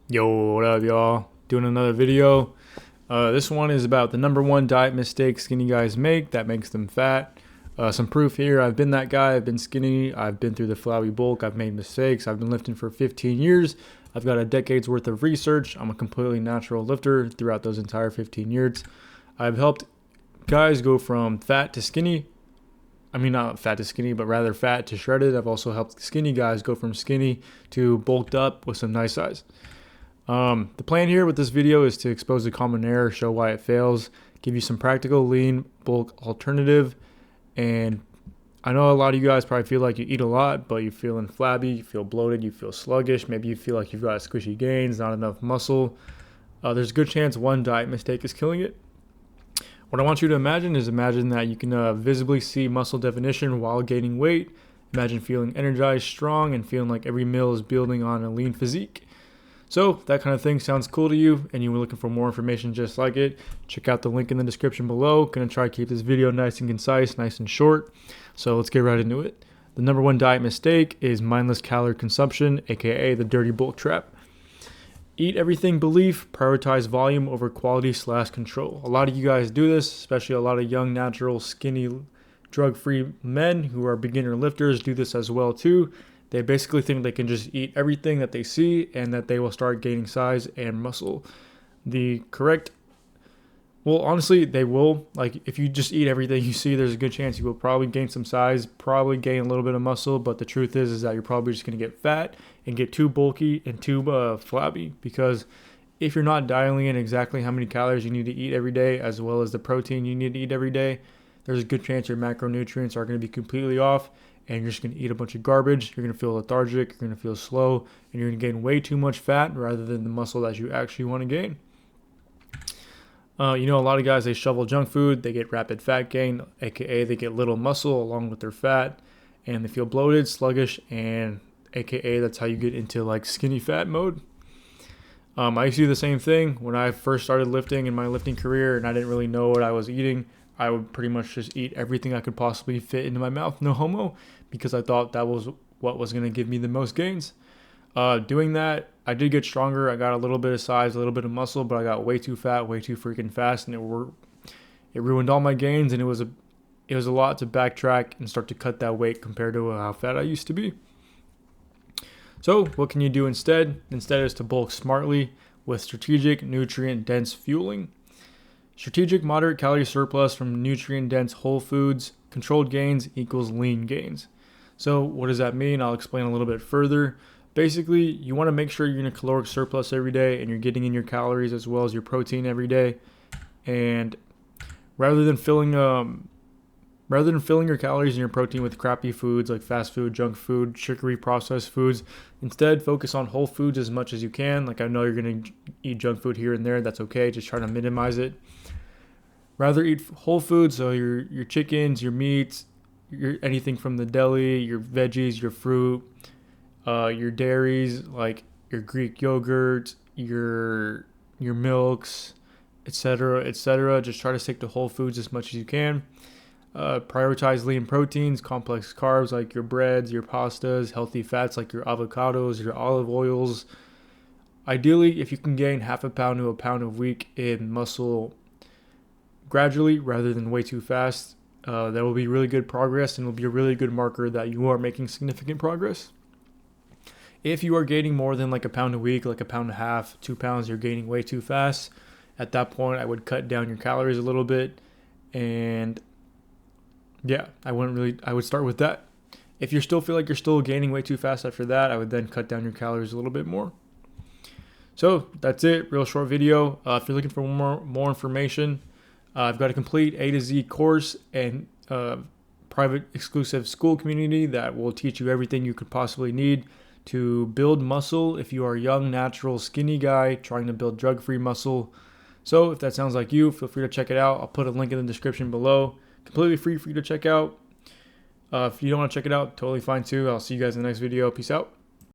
Yo, what up, y'all? Doing another video. This one is about the number one diet mistake skinny guys make that makes them fat. Some proof here. I've been that guy. I've been skinny. I've been through the flabby bulk. I've made mistakes. I've been lifting for 15 years. I've got a decade's worth of research. I'm a completely natural lifter throughout those entire 15 years. I've helped guys go from fat to skinny. I mean, not fat to skinny, but rather fat to shredded. I've also helped skinny guys go from skinny to bulked up with some nice size. The plan here with this video is to expose a common error, show why it fails, give you some practical lean bulk alternative. And I know a lot of you guys probably feel like you eat a lot, but you're feeling flabby, you feel bloated, you feel sluggish. Maybe you feel like you've got squishy gains, not enough muscle. There's a good chance one diet mistake is killing it. What I want you to imagine that you can visibly see muscle definition while gaining weight. Imagine feeling energized, strong, and feeling like every meal is building on a lean physique. So if that kind of thing sounds cool to you and you were looking for more information just like it, check out the link in the description below. Gonna try to keep this video nice and concise, nice and short. So let's get right into it. The number one diet mistake is mindless calorie consumption, aka the dirty bulk trap. Eat everything belief, prioritize volume over quality/control. A lot of you guys do this, especially a lot of young, natural, skinny, drug-free men who are beginner lifters do this as well too. They basically think they can just eat everything that they see and that they will start gaining size and muscle. Honestly, they will. Like, if you just eat everything you see, there's a good chance you will probably gain some size, probably gain a little bit of muscle, but the truth is that you're probably just going to get fat and get too bulky and too flabby, because if you're not dialing in exactly how many calories you need to eat every day, as well as the protein you need to eat every day, there's a good chance your macronutrients are going to be completely off, and you're just going to eat a bunch of garbage. You're going to feel lethargic, you're going to feel slow, and you're going to gain way too much fat rather than the muscle that you actually want to gain. A lot of guys, they shovel junk food, they get rapid fat gain, aka they get little muscle along with their fat, and they feel bloated, sluggish, and aka that's how you get into like skinny fat mode. I used to do the same thing when I first started lifting in my lifting career, and I didn't really know what I was eating. I would pretty much just eat everything I could possibly fit into my mouth, no homo, because I thought that was what was going to give me the most gains. Doing that, I did get stronger. I got a little bit of size, a little bit of muscle, but I got way too fat, way too freaking fast, and it ruined all my gains, and it was a lot to backtrack and start to cut that weight compared to how fat I used to be. So what can you do instead? Instead is to bulk smartly with strategic, nutrient-dense fueling. Strategic moderate calorie surplus from nutrient-dense whole foods, controlled gains equals lean gains. So what does that mean? I'll explain a little bit further. Basically, you want to make sure you're in a caloric surplus every day and you're getting in your calories as well as your protein every day. And rather than filling your calories and your protein with crappy foods like fast food, junk food, sugary processed foods, instead focus on whole foods as much as you can. Like, I know you're going to eat junk food here and there. That's okay. Just try to minimize it. Rather eat whole foods, so your chickens, your meats, anything from the deli, your veggies, your fruit, your dairies, like your Greek yogurt, your milks, etc., etc. Just try to stick to whole foods as much as you can. Prioritize lean proteins, complex carbs like your breads, your pastas, healthy fats like your avocados, your olive oils. Ideally, if you can gain half a pound to a pound a week in muscle gradually rather than way too fast, that will be really good progress and will be a really good marker that you are making significant progress. If you are gaining more than like a pound a week, like a pound and a half, 2 pounds, you're gaining way too fast. At that point, I would cut down your calories a little bit, and yeah, I would start with that. If you still feel like you're still gaining way too fast after that, I would then cut down your calories a little bit more. So that's it, real short video. If you're looking for more information, I've got a complete A to Z course and private exclusive school community that will teach you everything you could possibly need to build muscle if you are a young, natural, skinny guy trying to build drug-free muscle. So if that sounds like you, feel free to check it out. I'll put a link in the description below. Completely free for you to check out. If you don't want to check it out, totally fine too. I'll see you guys in the next video. Peace out.